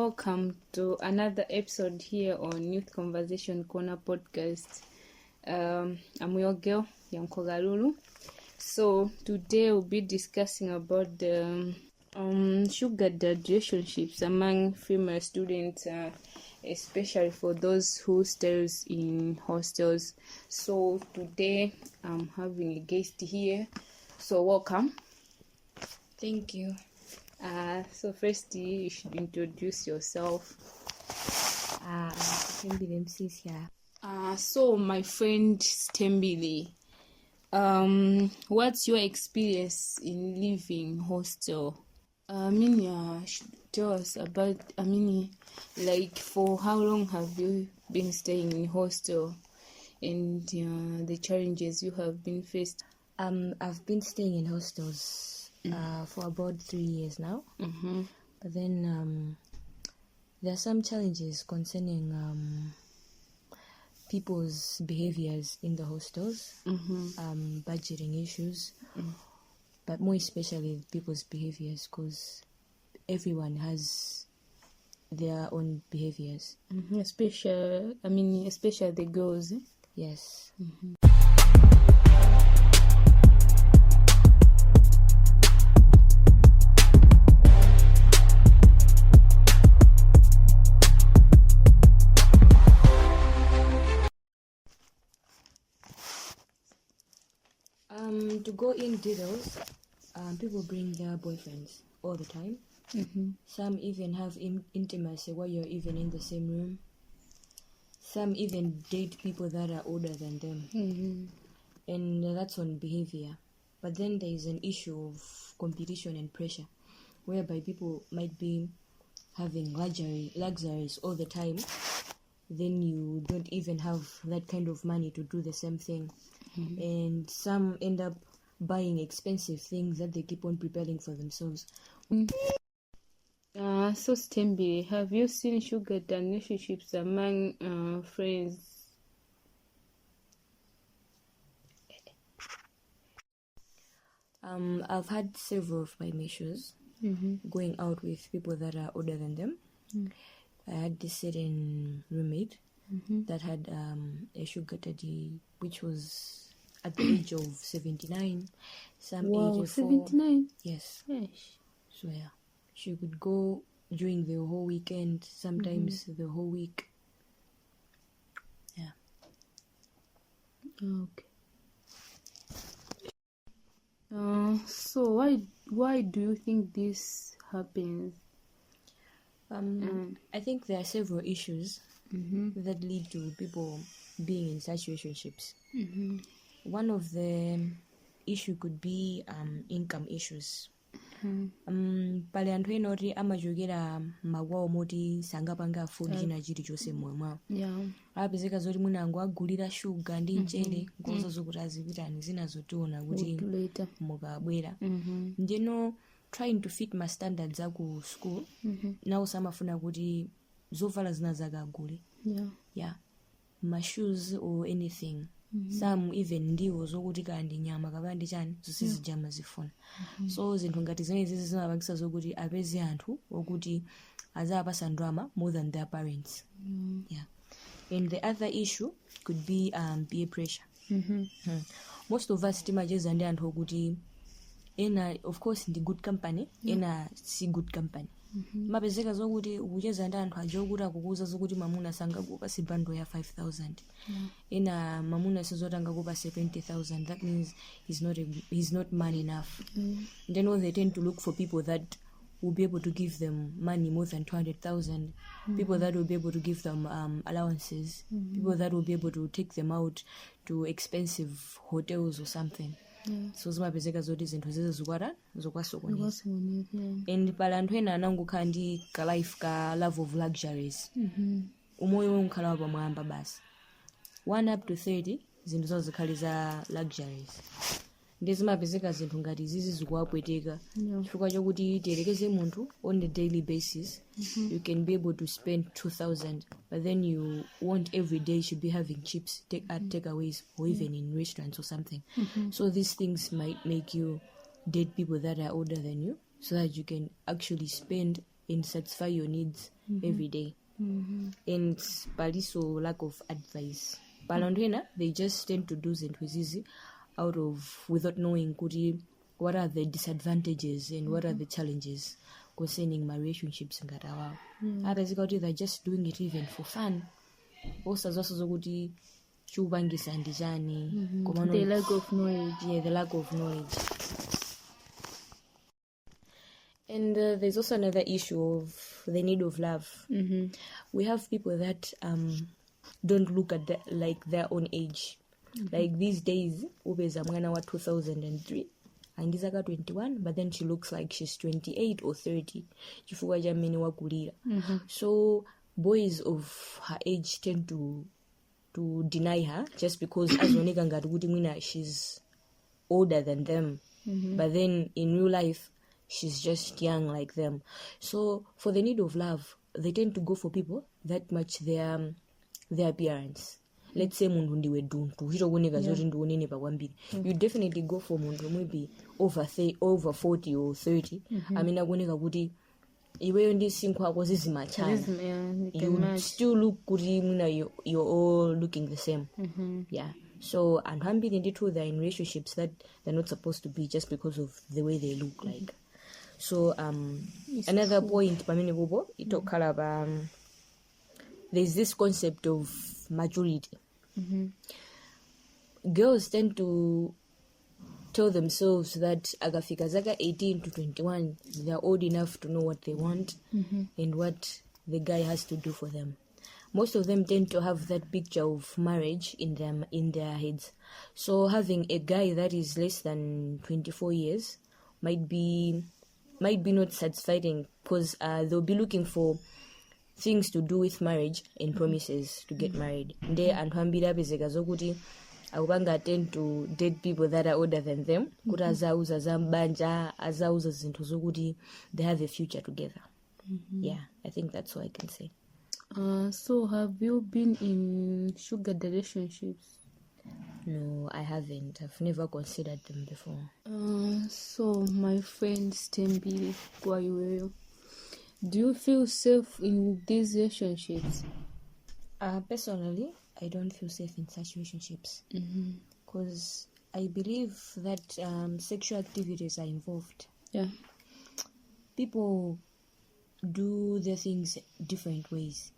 welcome to another episode here on Youth Conversation Corner podcast. I'm your girl, Yankoga Lulu. So today we'll be discussing about the sugar daddy relationships among female students, especially for those who stays in hostels. So today I'm having a guest here. So welcome. Thank you. So first you should introduce yourself. Tembile MCs here. So my friend Stembili, what's your experience in living hostel? Should tell us about, like for how long have you been staying in hostel and the challenges you have been faced? I've been staying in hostels for about 3 years now. But then there are some challenges concerning people's behaviors in the hostels, budgeting issues, but more especially people's behaviors, because everyone has their own behaviors. Especially the girls. Yes. To go in details, people bring their boyfriends all the time. Some even have intimacy while you're even in the same room. Some even date people that are older than them. And that's on behavior. But then there is an issue of competition and pressure, whereby people might be having luxuries all the time. Then you don't even have that kind of money to do the same thing. And some end up buying expensive things that they keep on preparing for themselves. So Stembi, have you seen sugar daddy relationships among friends? I've had several of my issues going out with people that are older than them. I had this certain roommate that had a sugar daddy, which was at the age of 79, some age of 79. Yes. Yes. So yeah, she could go during the whole weekend, sometimes the whole week. Yeah. Okay. So why do you think this happens? I think there are several issues that lead to people being in such relationships. One of the issue could be income issues. Pale anthu ena oti amachokera makwawo moti sangapanga afford china chilichonse moyo mwawo. Apezeka zoti mwinango agulira shuga ndi mchere ngozo kuti azipitani zina zotiona kuti mukabwera. Ndeno trying to fit my standards aku school, nawo samafuna kuti zovala zina zake agule. My shoes or anything. Some even ndiwo zokuti kandi nyama kapandi chani zosizijama zifuna. So zinthu ngati zenezi zimapangisa zokuti apeze anthu okuti azapasa ndalama more than their parents. And the other issue could be peer pressure. Most of us timacheza ndi anthu okuti ena of course ndi good company, ena si good company. Mapezeka zokuti ukucheza ndi anthu aja okuti akukuza zokuti mamuna sangakupase bundle ya 5,000. Ena mamuna sizotanga kupase 20,000. That means he's not man enough. Then all they tend to look for people that will be able to give them money more than 200,000. People that will be able to give them allowances. People that will be able to take them out to expensive hotels or something. So zimapezeka zoti zinthu zizi zikwata zokwasokoneza. And pala anthu ena anangokhala ndi ka life ka love of luxuries. Umoyo unkhala wa pamwamba basi. 1 up to 30 zinthu zawo zikhali za luxuries. Ndi zimapezeka zinthu ngati zizi zikuwapweteka chifukwa chokuti tiyerekeze munthu on a daily basis. You can be able to spend 2,000, but then you want every day should be having chips, takeaways, or even in restaurants or something. So these things might make you date people that are older than you, so that you can actually spend and satisfy your needs every day. And paliso lack of advice. Palandrena, they just tend to do zinthu out of without knowing what are the disadvantages and what are the challenges concerning my relationships ngati awawo. Apezeka kuti they're just doing it even for fun. Osazaso kuti chupangisa ndi chani. The lack of knowledge. Yeah, the lack of knowledge. And there's also another issue of the need of love. We have people that don't look at like their own age. Like these days, ubeza mwana wa 2003 and is 21, but then she looks like she's 28 or 30. Chifukwa jameni wakulira. So boys of her age tend to deny her just because azoneka ngati kuti mwina she's older than them. But then in real life, she's just young like them. So for the need of love, they tend to go for people that match their appearance. Let's say mundu ndiwe duntu chitokuoneka zoti ndiunene pakwambiri. You definitely go for mundu maybe over 40 or 30. Amene akuoneka kuti iweyo ndi sinkhu ako zizimachana. You still look kuti mwina you're all looking the same. Yeah. So anthu ambiri ndithu they're in relationships that they're not supposed to be just because of the way they look like. So another point pamene popo itokhala pa there's this concept of maturity. Girls tend to tell themselves that akafika zaka 18 to 21 they're old enough to know what they want and what the guy has to do for them. Most of them tend to have that picture of marriage in their heads. So having a guy that is less than 24 years might be not satisfying because they'll be looking for things to do with marriage and promises to get married. Nde anthu ambiri apezeka zokuti akupanga tend to date people that are older than them kuti azauza zambanja azauza zinthu zokuti they have a future together. Yeah, I think that's all I can say. So have you been in sugar relationships? No, I haven't. I've never considered them before. So my friend Stembili Kwaiweyo, do you feel safe in these relationships? Personally, I don't feel safe in such relationships because I believe that sexual activities are involved. Yeah. People do their things different ways.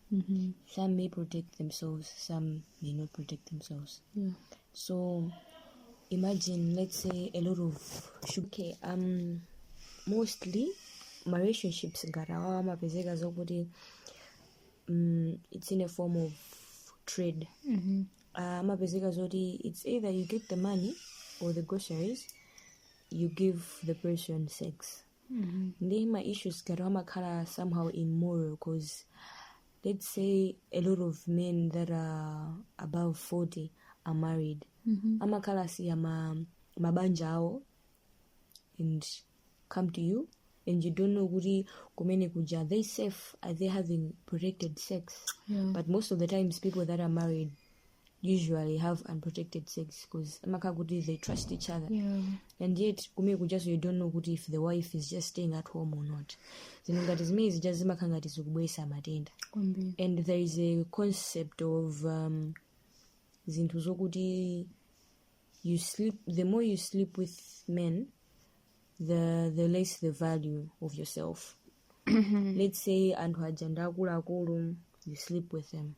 Some may protect themselves, some may not protect themselves. Yeah. So imagine, let's say, a lot of okay, mostly my relationships ngarawa mapezeka zokuti it's in a form of trade. Mapezeka zoti it's either you get the money or the groceries, you give the person sex. Then my issues makala somehow immoral because let's say a lot of men that are above 40 are married. Amakala si mabanja ao and come to you and you don't know kuti kumene kuja are they safe, are they having protected sex? But most of the times people that are married usually have unprotected sex because amakaguti they trust each other. And yet kumene kuja so you don't know kuti if the wife is just staying at home or not. Zinongati zimene zija zimakangati zikubwesa matenda. And there is a concept of zinthu zokuti you sleep, the more you sleep with men, the less the value of yourself. Let's say anthu ajanda akulu you sleep with them.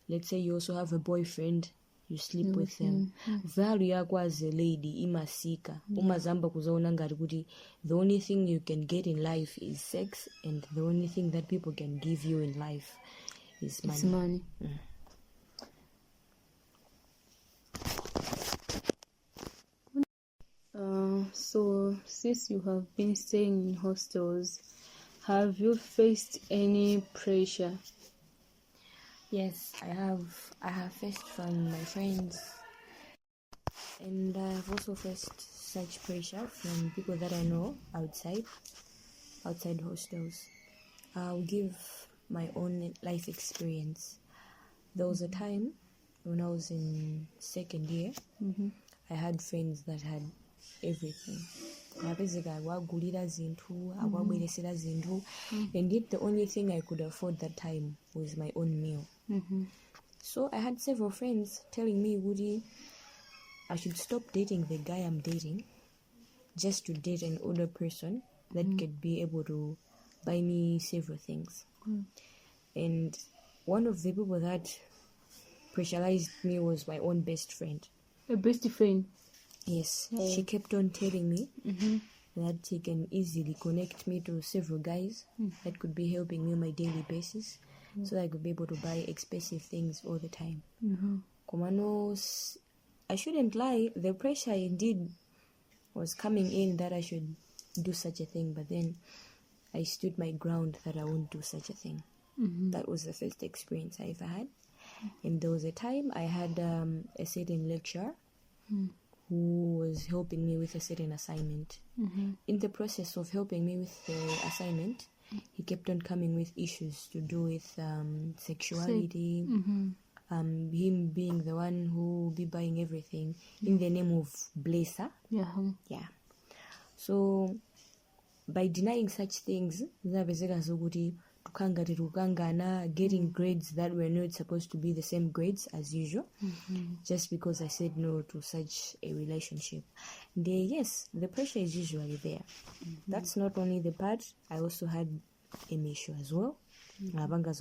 Let's say you also have a boyfriend, you sleep with them. Value yako as a lady imasika. Umazamba kuzaona ngati kuti the only thing you can get in life is sex and the only thing that people can give you in life is money. It's money. So since you have been staying in hostels, have you faced any pressure? Yes, I have faced from my friends, and I've also faced such pressure from people that I know outside hostels. I'll give my own life experience. There was a time when I was in second year, I had friends that had everything. amapezeka akuagulira zinthu akuabweresera zinthu, and yet the only thing I could afford that time was my own meal. So I had several friends telling me, Woody, I should stop dating the guy I'm dating just to date an older person that could be able to buy me several things. And one of the people that pressurized me was my own best friend. A best friend? Yes. She kept on telling me that she can easily connect me to several guys that could be helping me on my daily basis, so that I could be able to buy expensive things all the time. I shouldn't lie, the pressure indeed was coming in that I should do such a thing, but then I stood my ground that I won't do such a thing. That was the first experience I ever had. And there was a time I had a certain lecturer who was helping me with a certain assignment. In the process of helping me with the assignment, he kept on coming with issues to do with sexuality, him being the one who will be buying everything in the name of Blazer. So by denying such things, getting grades that were not supposed to be the same grades as usual, just because I said no to such a relationship. Yes, the pressure is usually there. That's not only the part. I also had a issue as well. Abanga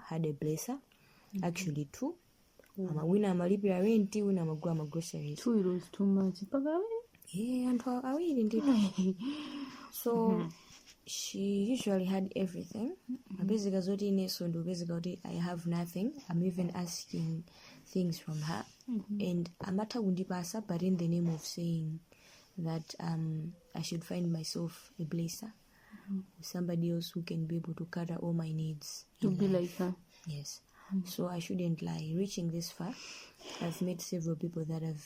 had a Blazer, actually two. Wina amalipira rent, wina amagula groceries. 2 euros too much. Yeah, and I indeed. So she usually had everything. Basically, I have nothing. I'm even asking things from her, and amata undipasa, but in the name of saying that I should find myself a Blazer, somebody else who can be able to cater all my needs. To be like her. Yes. So I shouldn't lie. Reaching this far, I've met several people that have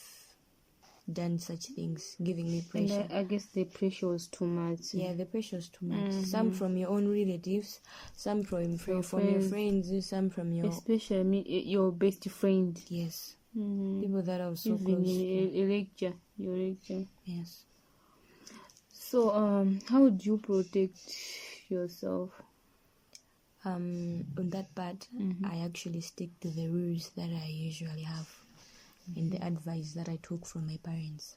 done such things, giving me pressure. And I guess the pressure was too much. Yeah, the pressure was too much. Some from your own relatives, some from your friends, some from your... Especially your best friend. Yes. People that I was so even close to. Your lecture. Yes. So, how do you protect yourself? On that part, I actually stick to the rules that I usually have and the advice that I took from my parents.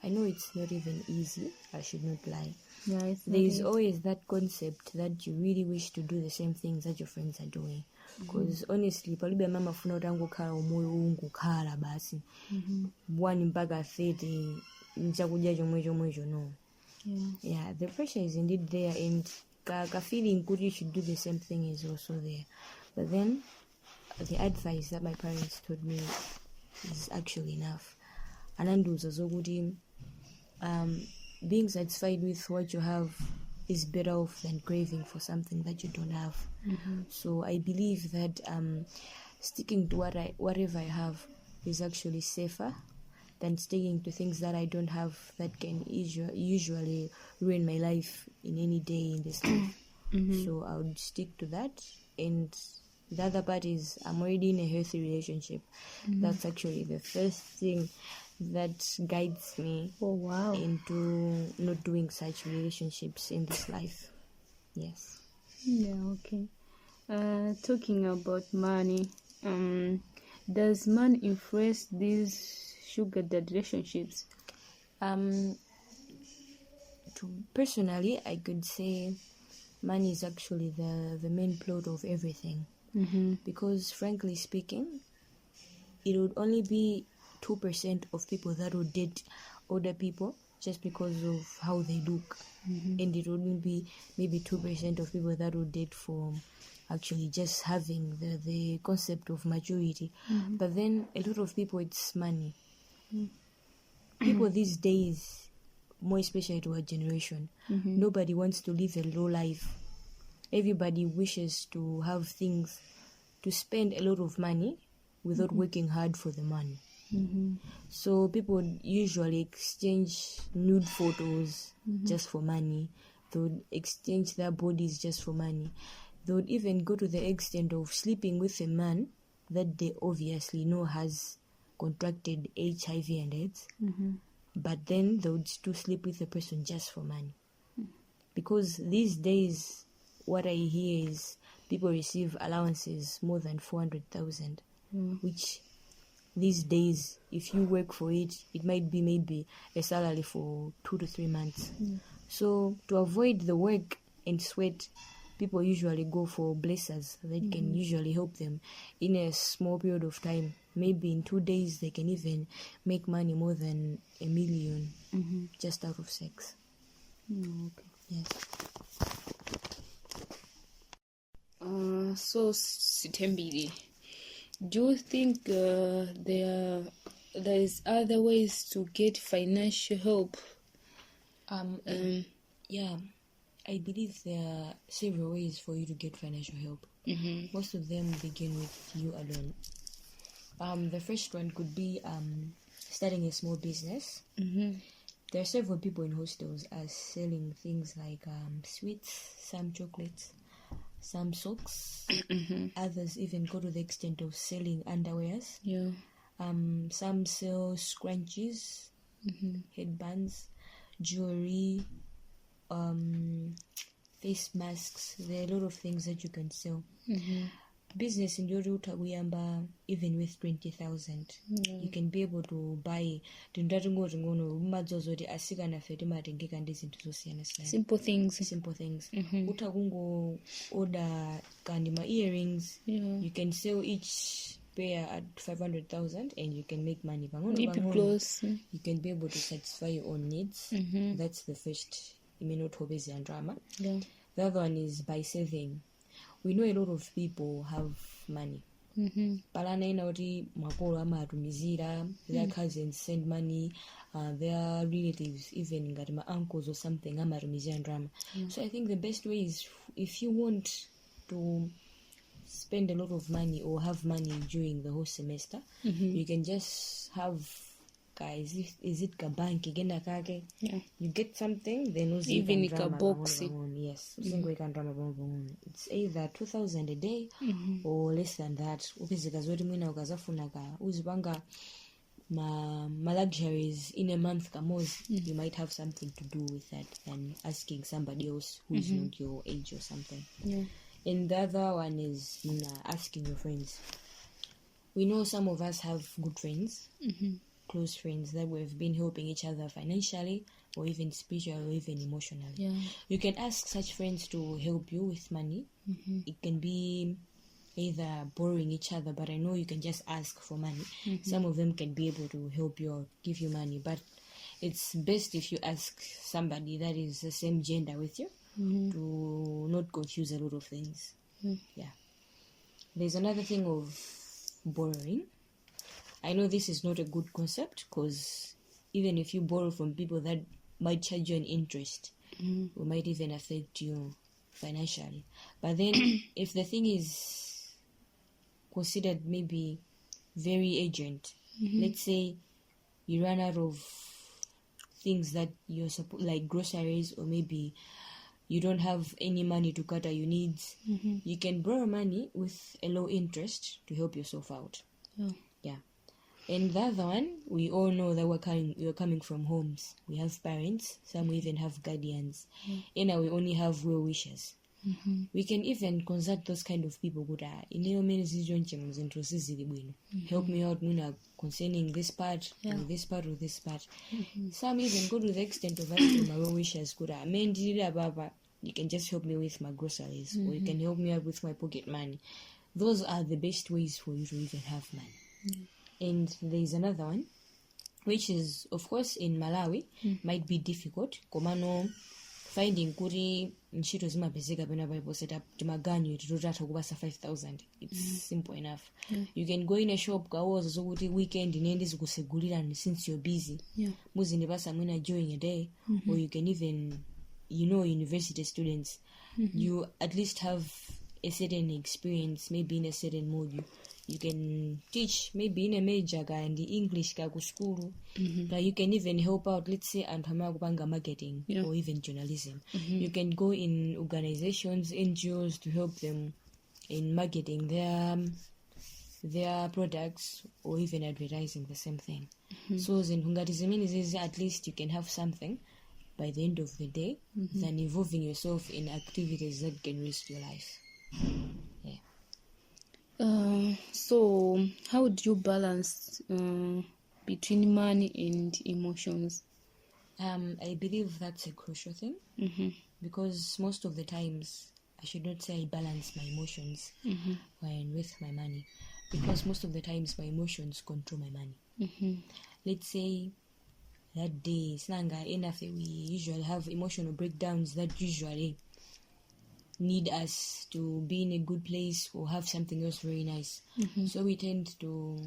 I know it's not even easy, I should not lie. Yeah, there is always that concept that you really wish to do the same things that your friends are doing. Because honestly, palibe mama funa utangu kala omoyo ungu kala basi. 1 mpaka 30 nchakuja chomwe no. Yeah, the pressure is indeed there, and ka feeling good you should do the same thing is also there. But then the advice that my parents told me is actually enough. Ananduza zokuti being satisfied with what you have is better off than craving for something that you don't have. So I believe that sticking to whatever I have is actually safer than sticking to things that I don't have that can usually ruin my life in any day in this life. So I would stick to that. And the other part is I'm already in a healthy relationship. That's actually the first thing that guides me into not doing such relationships in this life. Yes. Yeah, okay. Talking about money, does money influence these sugar daddy relationships? Personally, I could say money is actually the main plot of everything. Because frankly speaking, it would only be 2% of people that would date older people just because of how they look. And it wouldn't be maybe 2% of people that would date for actually just having the concept of maturity. But then a lot of people, it's money. People these days, more especially to our generation, nobody wants to live a low life. Everybody wishes to have things, to spend a lot of money without working hard for the money. So people usually exchange nude photos just for money. They would exchange their bodies just for money. They would even go to the extent of sleeping with a man that they obviously know has contracted HIV and AIDS, but then they would still sleep with the person just for money. Because these days, what I hear is people receive allowances more than 400,000, which these days, if you work for it, it might be maybe a salary for 2 to 3 months. So to avoid the work and sweat, people usually go for blessers that can usually help them in a small period of time. Maybe in 2 days, they can even make money more than $1 million just out of sex. Okay. Yes. So Sitembili, do you think there is other ways to get financial help? Yeah, I believe there are several ways for you to get financial help. Most of them begin with you alone. The first one could be starting a small business. There are several people in hostels are selling things like sweets, some chocolates, some socks. Others even go to the extent of selling underwears. Yeah. Some sell scrunchies, headbands, jewelry, face masks. There are a lot of things that you can sell. Business in Yoru Taguyamba, even with 20,000, you can be able to buy Simple things. Simple things. Utagungo order kandima earrings. You can sell each pair at 500,000 and you can make money. Close. You can be able to satisfy your own needs. That's the first and drama. Yeah. The other one is by saving. We know a lot of people have money. Their cousins send money, their relatives, even got my uncles or something. So I think the best way is if you want to spend a lot of money or have money during the whole semester, you can just have guys, is it ka bank again? You get something, then even a box. Yes, it's either 2,000 a day or less than that. My luxuries in a month, you might have something to do with that than asking somebody else who is not your age or something. And the other one is asking your friends. We know some of us have good friends, close friends that we've been helping each other financially or even spiritually or even emotionally. You can ask such friends to help you with money. It can be either borrowing each other, but I know you can just ask for money. Some of them can be able to help you or give you money, but it's best if you ask somebody that is the same gender with you to not confuse a lot of things. There's another thing of borrowing. I know this is not a good concept because even if you borrow from people that might charge you an interest or might even affect you financially, but then if the thing is considered maybe very urgent, let's say you run out of things that you're like groceries, or maybe you don't have any money to cater your needs, you can borrow money with a low interest to help yourself out. And the other one, we all know that we're coming from homes. We have parents, some even have guardians, and we only have well wishers. We can even consult those kind of people. Help me out concerning this part, or this part, or this part. Some even go to the extent of asking my well wishers. You can just help me with my groceries, or you can help me out with my pocket money. Those are the best ways for you to even have money. And there's another one, which is, of course, in Malawi, might be difficult. Komano finding kuri nchito zimapezeka pena paipo set up timaganyo titotata kubasa 5,000. It's simple enough. You can go in a shop kawoza zokuti weekend nende zikusegulira since you're busy. Muzindipasa mwina during a day, or you can even, university students, you at least have a certain experience, maybe in a certain module. You can teach maybe in a major and the English ka school. But you can even help out, let's say, and marketing or even journalism. You can go in organizations, NGOs to help them in marketing their products or even advertising the same thing. So zingati at least you can have something by the end of the day than involving yourself in activities that can risk your life. So how do you balance between money and emotions? I believe that's a crucial thing because most of the times I should not say I balance my emotions when with my money, because most of the times my emotions control my money. Let's say that day snanga enough, we usually have emotional breakdowns that usually need us to be in a good place or have something else very nice. So we tend to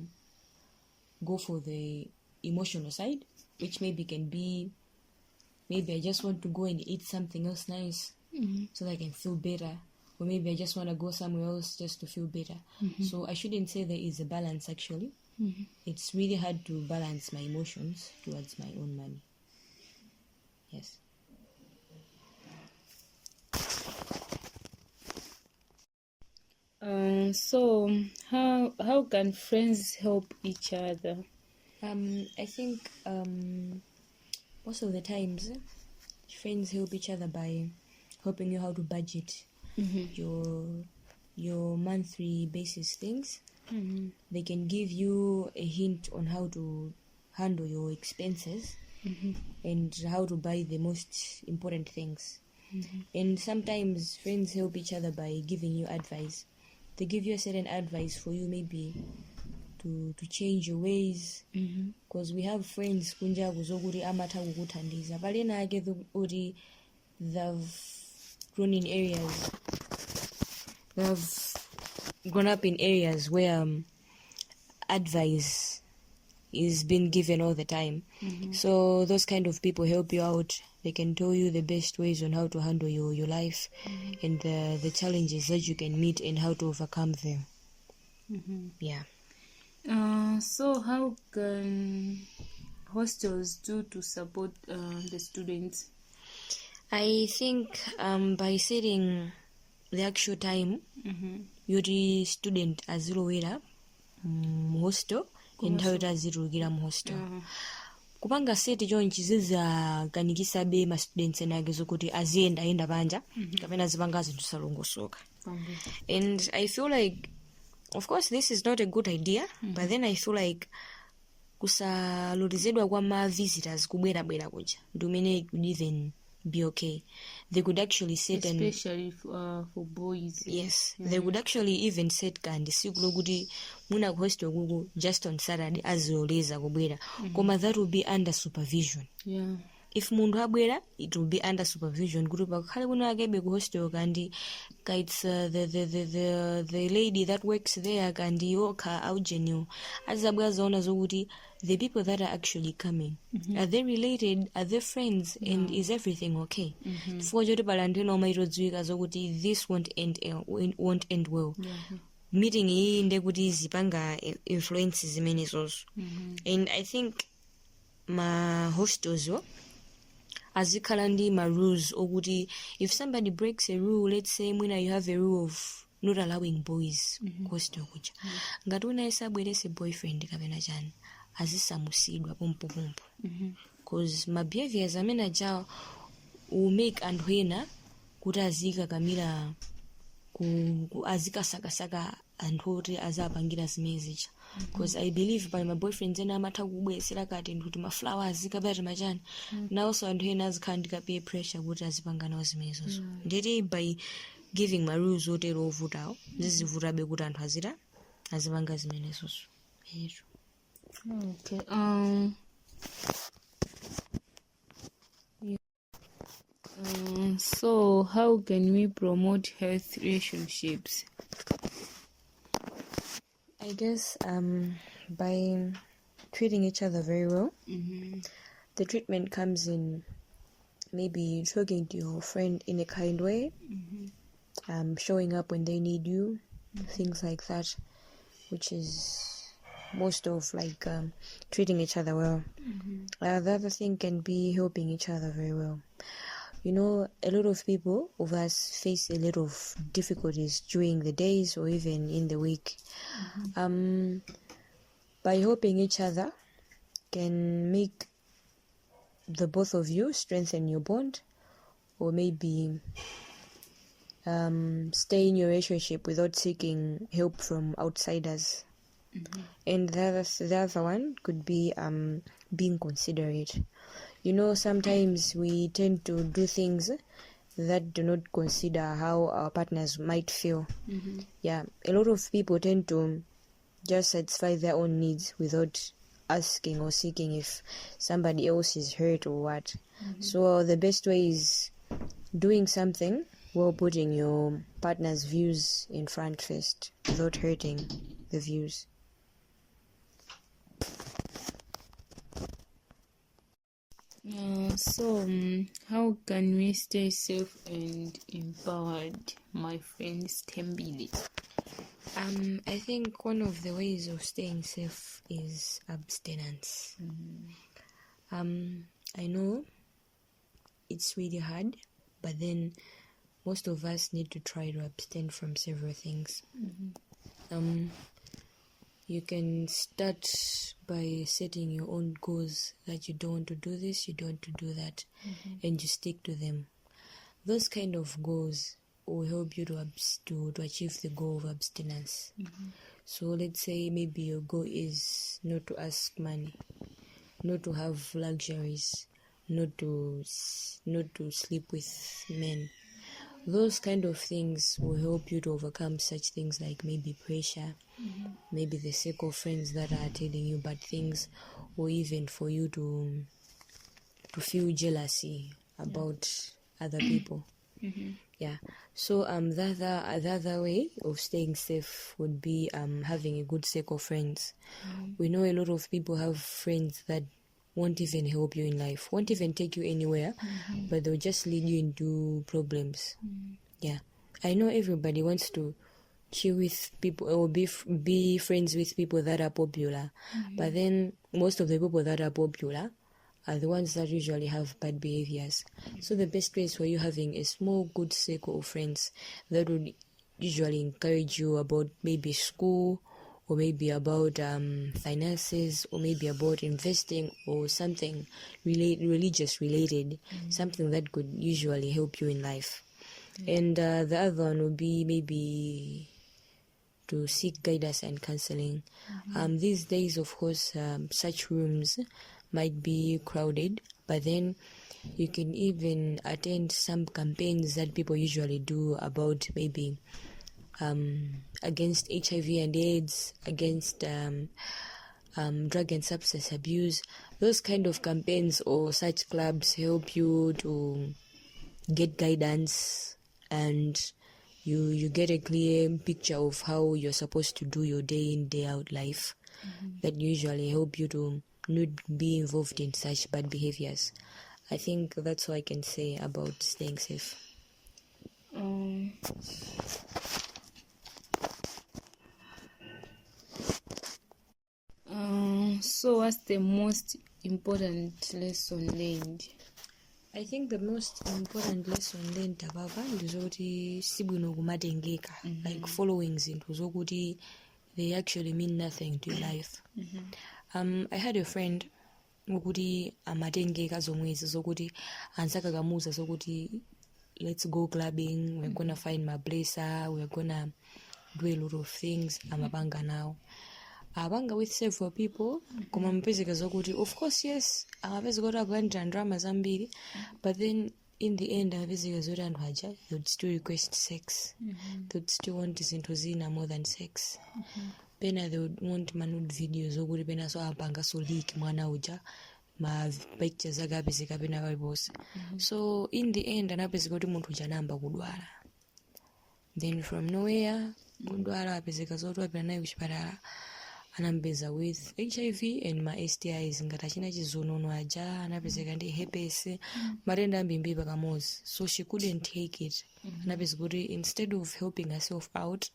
go for the emotional side, which maybe can be, maybe I just want to go and eat something else nice so that I can feel better, or maybe I just want to go somewhere else just to feel better. So I shouldn't say there is a balance actually. It's really hard to balance my emotions towards my own money. Yes. So how can friends help each other? I think most of the times friends help each other by helping you how to budget your monthly basis things. They can give you a hint on how to handle your expenses and how to buy the most important things. And sometimes friends help each other by giving you advice. They give you a certain advice for you maybe to change your ways, because we have friends kunjaku zokuti amatha kukuthandiza palena ake kuti they've grown in areas, they've grown up in areas where advice is being given all the time. So those kind of people help you out. They can tell you the best ways on how to handle your life and the challenges that you can meet and how to overcome them. Yeah. So how can hostels do to support the students? I think by setting the actual time yoti student azilowera mu hostel nthawi tazitulukira mu hostel, kupanga seti chonchi zizakanikitsabe ma students ena zokuti aziyenda panja kapena azipanga zinthu zosalongosoka. And I feel like, of course this is not a good idea, but then I feel like kusalotezedwa kwa ma visitors kubwerabwera kuja ndumene it could even be okay. They could actually set especially for boys. Yes, they would actually even set kandi siku lokuti muna ku hostel kuku just on Saturday aziloleza kubwera, koma that will be under supervision. If mundu abwera, it will be under supervision kuti pakhale kuno akebe ku hostel kandi it's the lady that works there kandi yoka augenio azabwa zaona zokuti the people that are actually coming, are they related, are they friends, and is everything okay? For joti palanteno maitodziwika zokuti this won't end well. Meeting iyi ndekuti zipanga influence zimenezozo. And I think ma hostels azikhala ndi ma rules okuti if somebody breaks a rule, let's say mwina you have a rule of not allowing boys hostel kuja, ngati unayesa abwerese boyfriend kapena chani azisamusidwa pompo because my behaviors amene aja will make anthu ena kuti azikakamira azikasakasaka anthu oti azapangira zimenezicha, because I believe by my boyfriends ena amatha kubwesera kati kuti ma flowers kapena machani now, so anthu ena azikhandika peer pressure kuti azipangana zimenezozo. Nditi by giving my rules otero ovutawo zizivutabe kuti anthu azipanga zimenezozo. Okay. So how can we promote healthy relationships? I guess by treating each other very well. The treatment comes in maybe talking to your friend in a kind way, showing up when they need you, things like that, which is most of like treating each other well. The other thing can be helping each other very well. You know, a lot of people of us face a lot of difficulties during the days or even in the week. By helping each other can make the both of you strengthen your bond, or maybe stay in your relationship without seeking help from outsiders. And the other one could be being considerate. You know, sometimes we tend to do things that do not consider how our partners might feel. Yeah, a lot of people tend to just satisfy their own needs without asking or seeking if somebody else is hurt or what. So the best way is doing something while putting your partner's views in front first without hurting the views. How can we stay safe and empowered, my friends Tembili? I think one of the ways of staying safe is abstinence. I know it's really hard, but then most of us need to try to abstain from several things. You can start by setting your own goals that you don't want to do this, you don't want to do that, and you stick to them. Those kind of goals will help you to achieve the goal of abstinence. So let's say maybe your goal is not to ask money, not to have luxuries, not to sleep with men. Those kind of things will help you to overcome such things like maybe pressure, maybe the circle of friends that are telling you bad things, or even for you to feel jealousy about other people. Yeah. So the other way of staying safe would be having a good circle of friends. We know a lot of people have friends that won't even help you in life, won't even take you anywhere, but they'll just lead you into problems. Yeah, I know everybody wants to chill with people or be friends with people that are popular, but then most of the people that are popular are the ones that usually have bad behaviors. So the best way is for you having a small good circle of friends that would usually encourage you about maybe school, or maybe about finances, or maybe about investing, or something religious related, something that could usually help you in life. And the other one would be maybe to seek guidance and counseling. These days, of course, such rooms might be crowded, but then you can even attend some campaigns that people usually do about maybe against HIV and AIDS, against drug and substance abuse. Those kind of campaigns or such clubs help you to get guidance, and you get a clear picture of how you're supposed to do your day in, day out life, that usually help you to not be involved in such bad behaviors. I think that's all I can say about staying safe. So what's the most important lesson learned? I think the most important lesson learned ababa ndizoti sibwino kumatengeka, like following zinthu zokuti they actually mean nothing to your life. I had a friend wokuti amatengeka zomwezi zokuti ansakakamuza zokuti let's go clubbing, we're gonna find my blazer, we're gonna do a lot of things. Amapanga now abanga with several people, koma mpezeka zokuti of course yes amapezeka kuti akulandira drama zambiri, but then in the end amapezeka zoti anthu aja they would still request sex, they would still want zinthu zina more than sex. Pena they would want nude videos zokuti pena so apanga so leak mwana uja ma pictures akapezeka pena paliponse. So in the end anapezeka kuti munthu uja anayamba kudwala, then from nowhere kudwala apezeka zoti wapita naye kuchipatala anambeza with HIV and ma STIs ngati achina chizonono aja, anapezeka ndi herpes, matenda ambiri pakamozi. So she couldn't take it. Anapezeka kuti instead of helping herself out,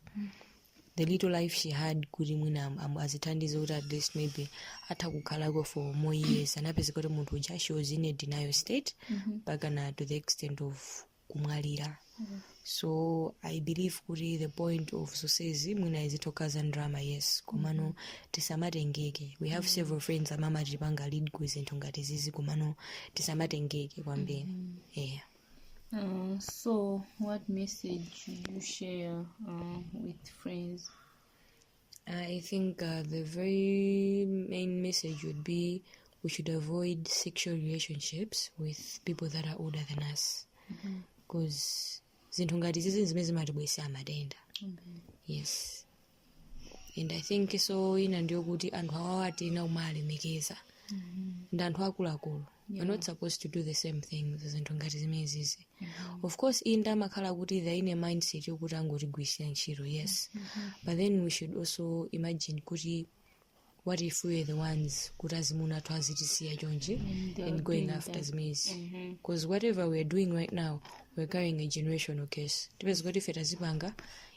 the little life she had kuti mwina azithandize kuti at least maybe atha kukhalako for more years, anapezeka kuti munthu uja she was in a denial state pakana to the extent of kumwalira. So I believe kuti the point of zonsezi mwina izitoka za drama, yes, komano tisamatengeke. We have several friends amama tipanga lead kuzinthu ngati zizi, komano tisamatengeke kwambiri. Yeah. So what message you share with friends? I think the very main message would be we should avoid sexual relationships with people that are older than us, because zinthu ngati zizi zimene zimatibwesa amatenda. Yes. And I think so ina ndiyo kuti anthu awawa tina umalemekeza ndi anthu akuluakulu. You're not supposed to do the same thing zinthu ngati zimene zizi. Of course inda amakhala kuti they're in a mindset yokuti angotigwiritsira ntchito, yes, but then we should also imagine kuti what if we are the ones kuti azimuna athu azitisiya chonje and going after zimezi, because whatever we're doing right now we're carrying a generational case. Tipeza kuti ife tazipanga,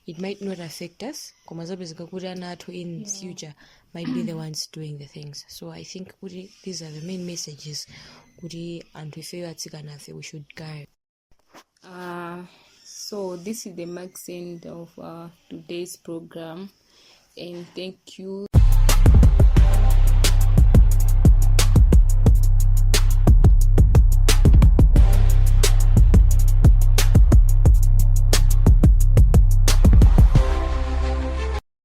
it might not affect us, koma zapezeka kuti ana athu in future might be the ones doing the things. So I think kuti these are the main messages kuti anthu ifeyo atsikana afe we should carry. So this is the max end of today's program, and thank you